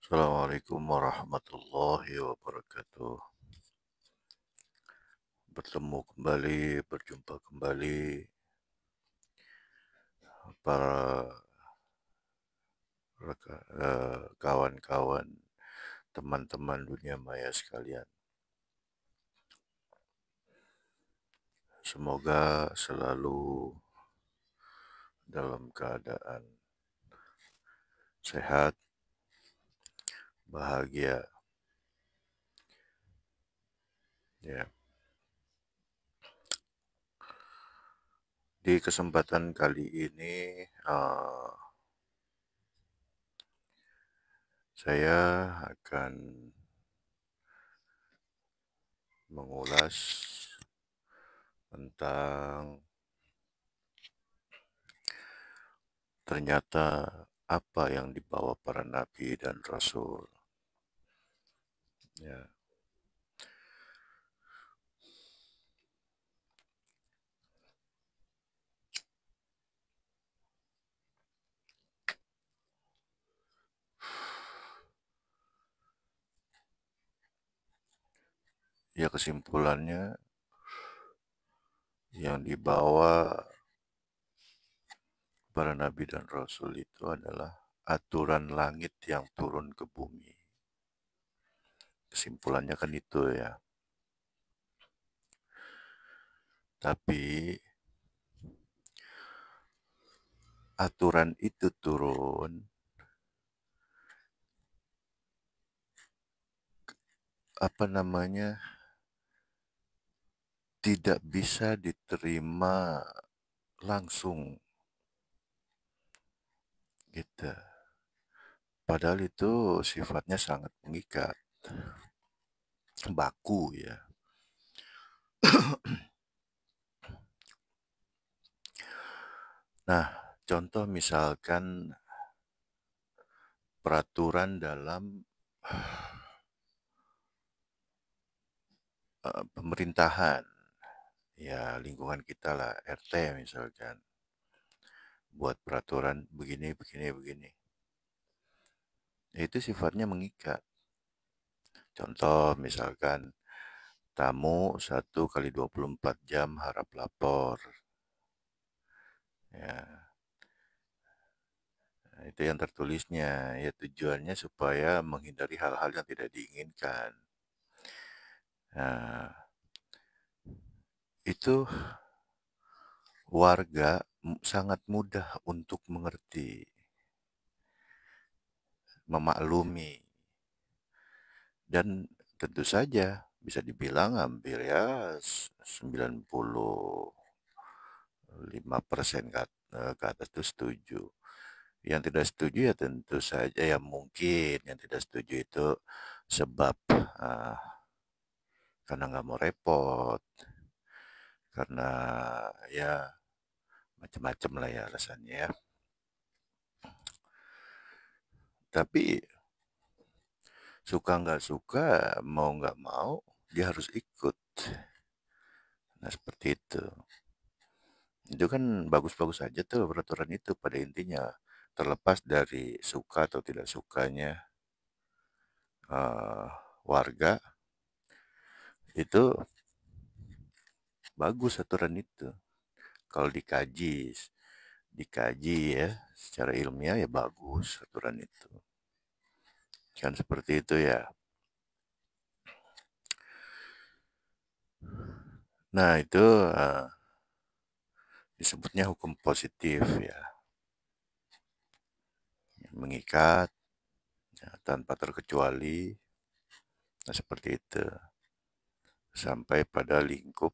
Assalamualaikum warahmatullahi wabarakatuh. Berjumpa kembali para kawan-kawan, teman-teman dunia maya sekalian. Semoga selalu dalam keadaan sehat, bahagia. Ya. Di kesempatan kali ini saya akan mengulas tentang ternyata apa yang dibawa para nabi dan rasul. Ya. Ya, kesimpulannya yang dibawa para nabi dan rasul itu adalah aturan langit yang turun ke bumi. Kesimpulannya kan itu ya. Tapi aturan itu turun tidak bisa diterima langsung gitu. Padahal itu sifatnya sangat mengikat, baku ya. Nah, contoh misalkan peraturan dalam pemerintahan, ya lingkungan kita lah, RT misalkan, buat peraturan begini, begini, begini. Itu sifatnya mengikat. Contoh misalkan tamu 1 kali 24 jam harap lapor. Ya, itu yang tertulisnya. Ya tujuannya supaya menghindari hal-hal yang tidak diinginkan. Nah, itu warga sangat mudah untuk mengerti, memaklumi. Dan tentu saja bisa dibilang hampir ya 95% ke atas itu setuju. Yang tidak setuju ya tentu saja ya mungkin yang tidak setuju itu sebab karena nggak mau repot, karena ya macam-macam lah ya alasannya ya. Tapi suka nggak suka, mau nggak mau, dia harus ikut. Nah seperti itu. Itu kan bagus-bagus aja tuh peraturan itu pada intinya. Terlepas dari suka atau tidak sukanya warga, itu bagus aturan itu. Kalau dikaji ya secara ilmiah ya bagus aturan itu. Kan seperti itu ya. Nah itu disebutnya hukum positif ya. Mengikat ya, tanpa terkecuali. Nah seperti itu. Sampai pada lingkup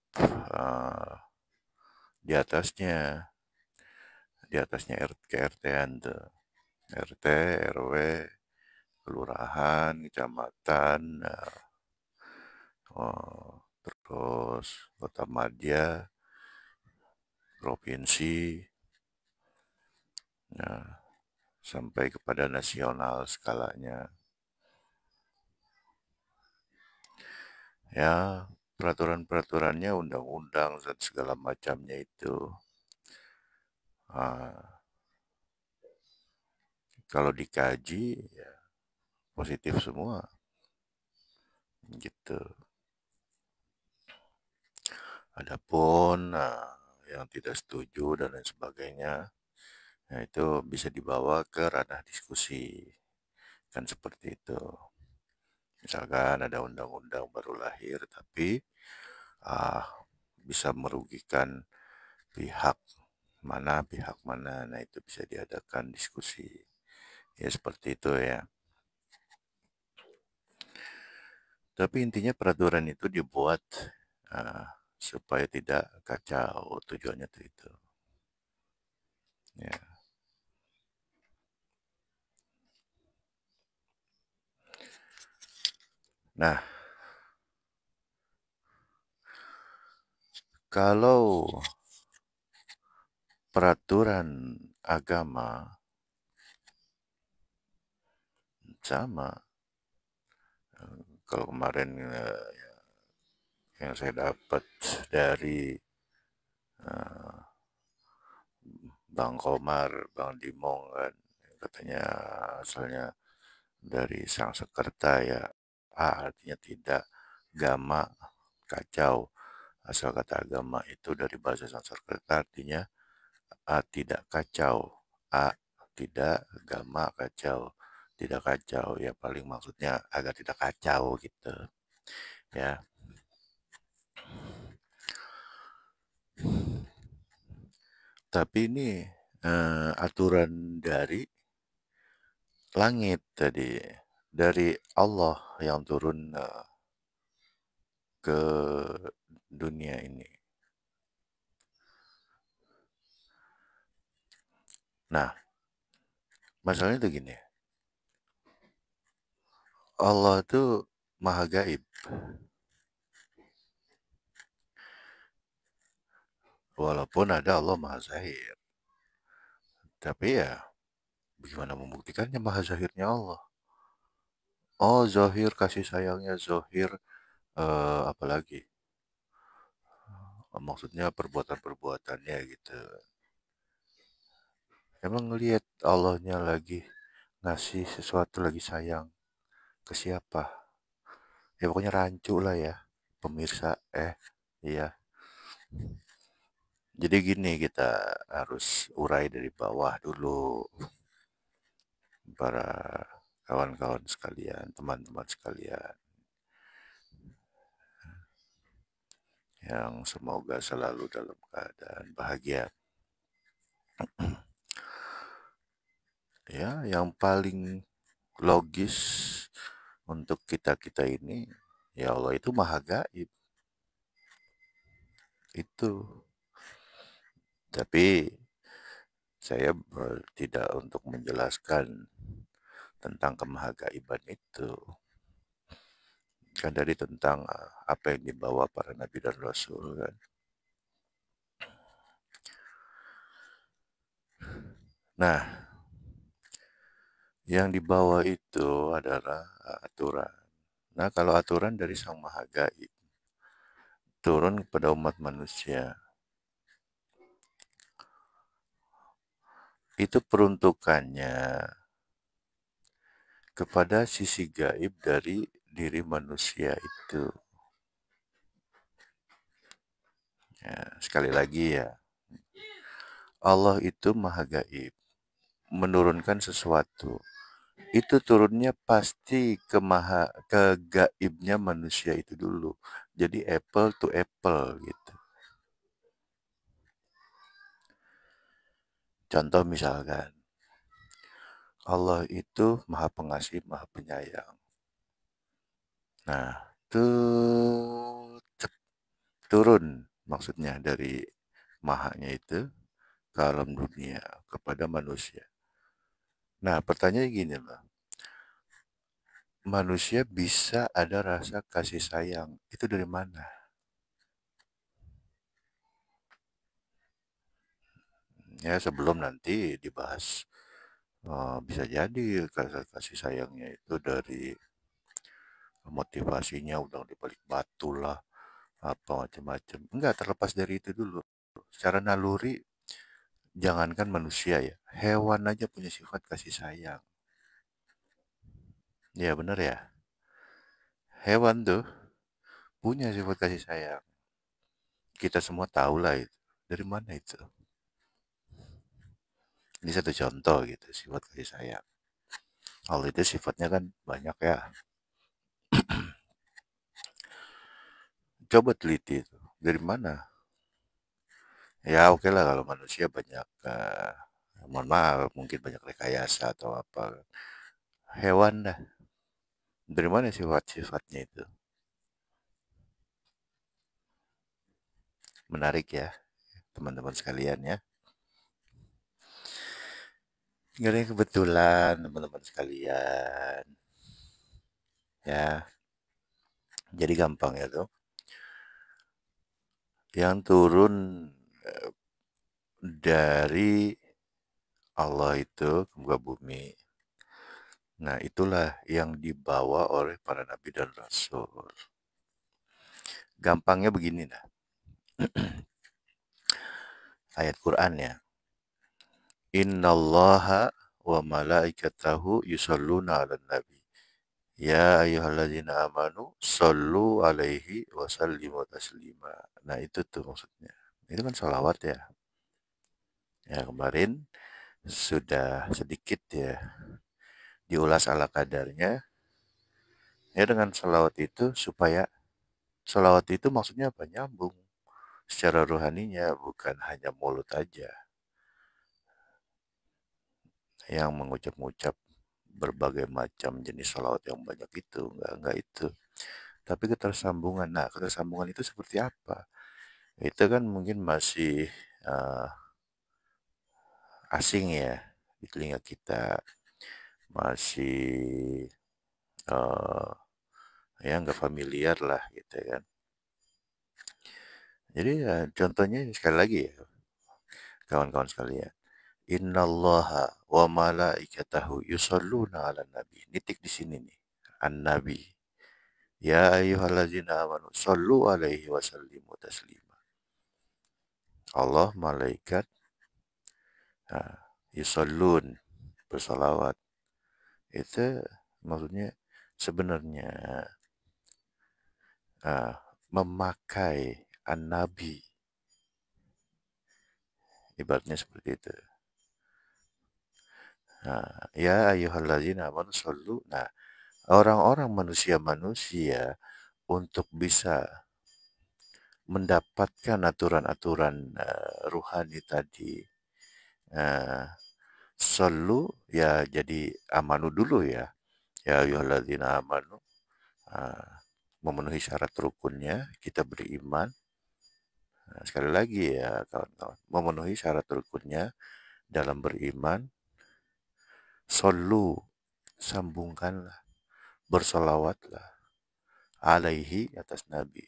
di atasnya RT-an tuh. RT, RW, kelurahan, kecamatan, terus kota madya, provinsi, nah, sampai kepada nasional skalanya. Ya, peraturan-peraturannya, undang-undang, dan segala macamnya itu. Kalau dikaji, ya, positif semua, gitu. Adapun yang tidak setuju dan lain sebagainya, ya itu bisa dibawa ke ranah diskusi, kan seperti itu. Misalkan ada undang-undang baru lahir, tapi ah, bisa merugikan pihak mana, nah itu bisa diadakan diskusi. Ya seperti itu ya. Tapi intinya peraturan itu dibuat ah, supaya tidak kacau, tujuannya itu. Ya. Nah, kalau peraturan agama sama, kalau kemarin yang saya dapat dari eh, Bang Komar, Bang Dimong kan, katanya asalnya dari Sangsekerta ya, artinya tidak, gama kacau. Asal kata agama itu dari bahasa Sanskerta artinya tidak kacau. A tidak, gama kacau. Tidak kacau ya paling maksudnya agar tidak kacau gitu. Ya. Tapi ini aturan dari langit tadi, dari Allah yang turun ke dunia ini. Nah, masalahnya tuh gini, Allah tuh maha gaib, walaupun ada Allah maha zahir. Tapi ya, bagaimana membuktikannya maha zahirnya Allah? Oh, zahir kasih sayangnya, zahir apalagi? Maksudnya perbuatan-perbuatannya gitu. Emang ngelihat Allahnya lagi ngasih sesuatu lagi sayang ke siapa? Ya pokoknya rancu lah ya, pemirsa. Iya. Jadi gini kita harus urai dari bawah dulu, para kawan-kawan sekalian, teman-teman sekalian, yang semoga selalu dalam keadaan bahagia. Ya, yang paling logis untuk kita-kita ini, ya Allah itu maha gaib. Itu. Tapi saya tidak untuk menjelaskan tentang kemahagaiban itu. Kan dari tentang apa yang dibawa para nabi dan rasul kan. Nah, yang dibawa itu adalah aturan. Nah, kalau aturan dari Sang Maha Gaib turun kepada umat manusia, itu peruntukannya kepada sisi gaib dari diri manusia itu. Ya, sekali lagi ya, Allah itu Maha Gaib, menurunkan sesuatu. Itu turunnya pasti ke gaibnya manusia itu dulu. Jadi apple to apple gitu. Contoh misalkan, Allah itu Maha Pengasih, Maha Penyayang. Nah, tuh turun maksudnya dari mahanya itu ke alam dunia kepada manusia. Nah, pertanyaannya gini loh. Manusia bisa ada rasa kasih sayang. Itu dari mana? Ya, sebelum nanti dibahas, bisa jadi kasih sayangnya itu dari motivasinya udah dibalik batu lah, apa macam-macam. Enggak, terlepas dari itu dulu. Secara naluri, jangankan manusia ya, hewan aja punya sifat kasih sayang. Ya bener ya. Hewan tuh punya sifat kasih sayang. Kita semua tahu lah itu. Dari mana itu? Ini satu contoh gitu, sifat kasih sayang. Allah itu sifatnya kan banyak ya. Coba teliti itu. Dari mana? Ya oke lah kalau manusia banyak, mohon maaf, mungkin banyak rekayasa atau apa. Hewan dah. Dari mana sifat-sifatnya itu? Menarik ya, teman-teman sekalian ya. Gak ada yang kebetulan, teman-teman sekalian. Ya, jadi gampang ya tuh. Yang turun dari Allah itu ke muka bumi. Nah, itulah yang dibawa oleh para nabi dan rasul. Gampangnya begini nah, ayat Quran ya. Innallaha wa malaikatahu yusalluna 'alan nabi. Ya ayyuhalladzina amanu shallu alaihi wa sallimu taslima. Nah, itu tuh maksudnya. Itu kan sholawat ya. Ya, kemarin sudah sedikit ya diulas ala kadarnya. Ya dengan sholawat itu supaya sholawat itu maksudnya apa? Nyambung secara rohaninya, bukan hanya mulut aja yang mengucap-ngucap berbagai macam jenis sholawat yang banyak itu. Enggak itu. Tapi ketersambungan. Nah, ketersambungan itu seperti apa? Itu kan mungkin masih uh, asing ya di telinga kita. Masih uh, ya nggak familiar lah gitu kan. Jadi ya contohnya sekali lagi ya kawan-kawan sekalian. Innallaha wa malaikatahu yusalluna 'alan nabi. Nitik di sini nih. An-nabi. Ya ayyuhallazina amanu sallu alaihi wa sallimu taslima. Allah, malaikat, yusallun, bersalawat. Itu maksudnya sebenarnya memakai an-nabi. Ibaratnya seperti itu. Ya ayyuhallazina amanu sallu. Nah, orang-orang manusia-manusia untuk bisa mendapatkan aturan-aturan ruhani tadi, uh, selalu ya jadi amanu dulu ya. Ya ayyuhalladzina amanu, uh, memenuhi syarat rukunnya, kita beriman. Nah, sekali lagi ya kawan-kawan, memenuhi syarat rukunnya dalam beriman, solu, sambungkanlah, bersolawatlah, alaihi atas Nabi,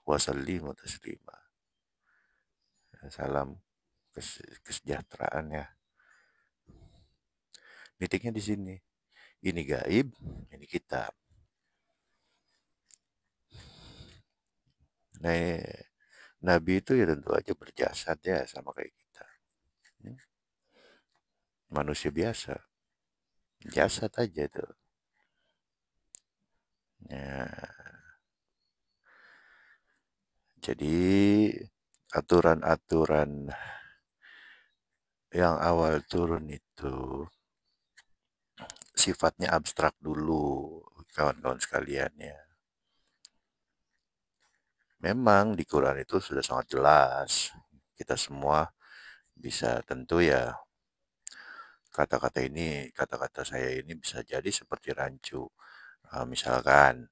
wasallimu taslima. Salam kesejahteraan ya. Titiknya di sini. Ini gaib, ini kitab. Nah, Nabi itu ya tentu aja berjasad ya sama kayak kita. Manusia biasa. Jasad aja tuh. Ya, jadi aturan-aturan yang awal turun itu sifatnya abstrak dulu, kawan-kawan sekalian ya. Memang di Quran itu sudah sangat jelas. Kita semua bisa tentu ya kata-kata saya ini bisa jadi seperti rancu. Misalkan,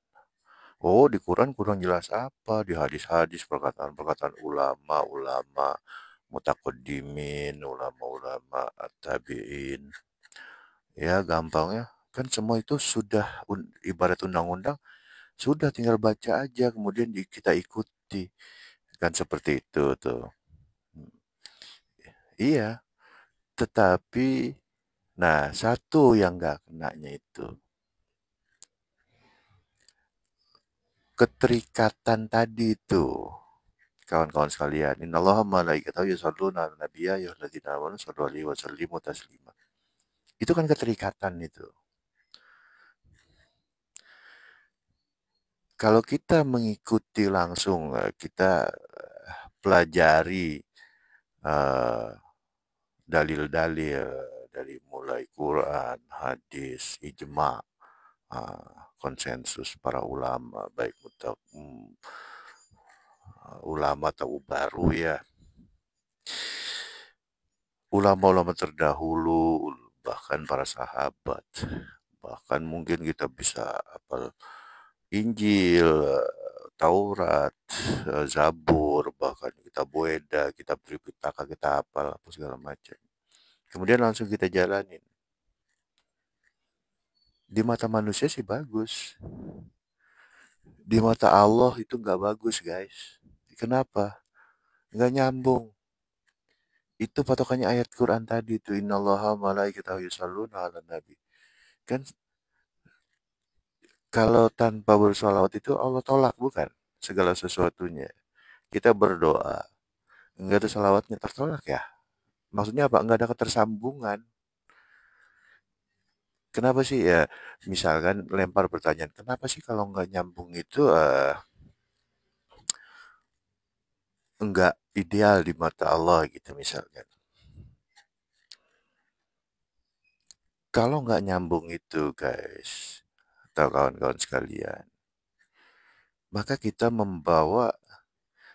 oh di Quran kurang jelas apa, di hadis-hadis perkataan-perkataan ulama-ulama, mutaqaddimin, ulama-ulama at-tabi'in. Ya gampangnya, kan semua itu sudah ibarat undang-undang, sudah tinggal baca aja kemudian kita ikuti. Kan seperti itu tuh. Iya, tetapi nah satu yang nggak kenanya itu keterikatan tadi itu. Kawan-kawan sekalian, innallaha malaikatahu yusholluna 'alan nabiyyi ya ayyuhalladzina amanu shallu alaihi wa sallimu taslima. Itu kan keterikatan itu. Kalau kita mengikuti langsung, kita pelajari eh, dalil-dalil dari mulai Quran, hadis, ijma, konsensus para ulama, baik ulama atau baru ya, ulama-ulama terdahulu, bahkan para sahabat, bahkan mungkin kita bisa hafal Injil, Taurat, Zabur, bahkan kita Weda, kita Tripitaka, kita hafal apa segala macam. Kemudian langsung kita jalanin. Di mata manusia sih bagus. Di mata Allah itu nggak bagus, guys. Kenapa? Nggak nyambung. Itu patokannya ayat Quran tadi itu. Innallaha malaikatahu yusholluna 'alan nabi. Kan kalau tanpa bersolawat itu Allah tolak, bukan? Segala sesuatunya. Kita berdoa, nggak ada salawatnya tertolak ya? Maksudnya apa? Nggak ada ketersambungan. Kenapa sih ya? Misalkan lempar pertanyaan, kenapa sih kalau nggak nyambung itu nggak ideal di mata Allah gitu misalkan? Kalau nggak nyambung itu guys, atau kawan-kawan sekalian, maka kita membawa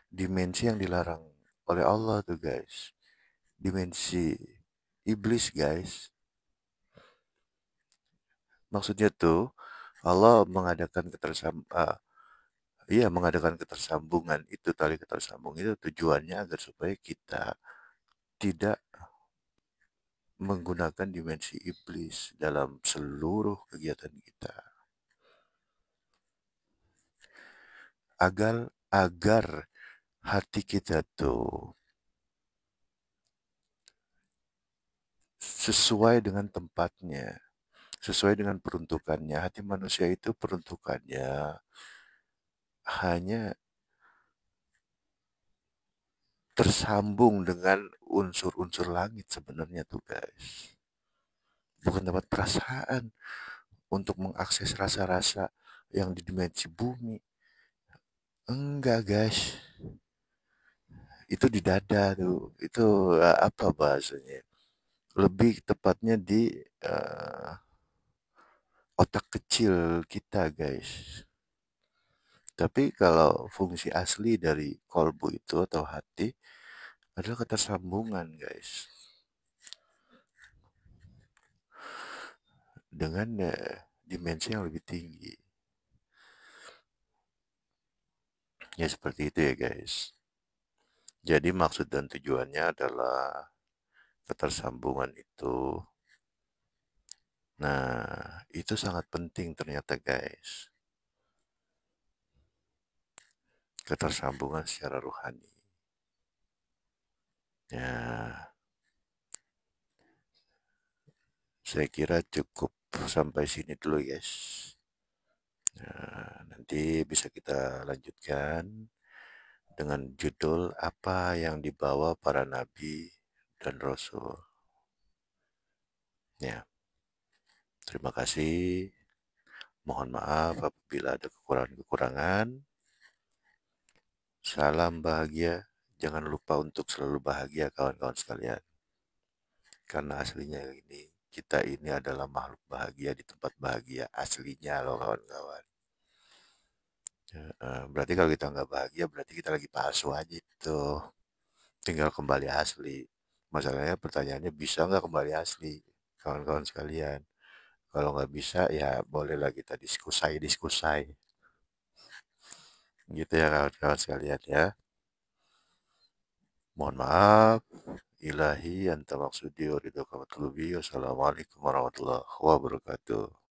dimensi yang dilarang oleh Allah tuh guys. Dimensi iblis guys. Maksudnya tuh Allah mengadakan ketersambungan itu, tali ketersambung itu tujuannya agar supaya kita tidak menggunakan dimensi iblis dalam seluruh kegiatan kita. Agar hati kita tuh sesuai dengan tempatnya, sesuai dengan peruntukannya. Hati manusia itu peruntukannya hanya tersambung dengan unsur-unsur langit sebenarnya tuh guys. Bukan tempat perasaan untuk mengakses rasa-rasa yang di dimensi bumi. Enggak guys. Itu di dada tuh. Itu apa bahasanya? Lebih tepatnya di uh, otak kecil kita guys. Tapi kalau fungsi asli dari kolbu itu atau hati adalah ketersambungan guys. Dengan dimensi yang lebih tinggi. Ya seperti itu ya guys. Jadi maksud dan tujuannya adalah ketersambungan itu. Nah, itu sangat penting ternyata guys. Ketersambungan secara rohani. Ya, saya kira cukup sampai sini dulu guys. Nah, nanti bisa kita lanjutkan dengan judul apa yang dibawa para nabi dan rasul. Ya, terima kasih. Mohon maaf apabila ada kekurangan-kekurangan. Salam bahagia. Jangan lupa untuk selalu bahagia kawan-kawan sekalian. Karena aslinya kita ini adalah makhluk bahagia di tempat bahagia. Aslinya loh kawan-kawan. Berarti kalau kita nggak bahagia berarti kita lagi palsu aja itu. Tinggal kembali asli. Masalahnya pertanyaannya bisa nggak kembali asli kawan-kawan sekalian. Kalau nggak bisa ya bolehlah kita diskusai. Gitu ya kawan-kawan sekalian ya. Mohon maaf. Ilahi anta maksudi wa ridhoka matlubi. Wassalamualaikum warahmatullahi wabarakatuh.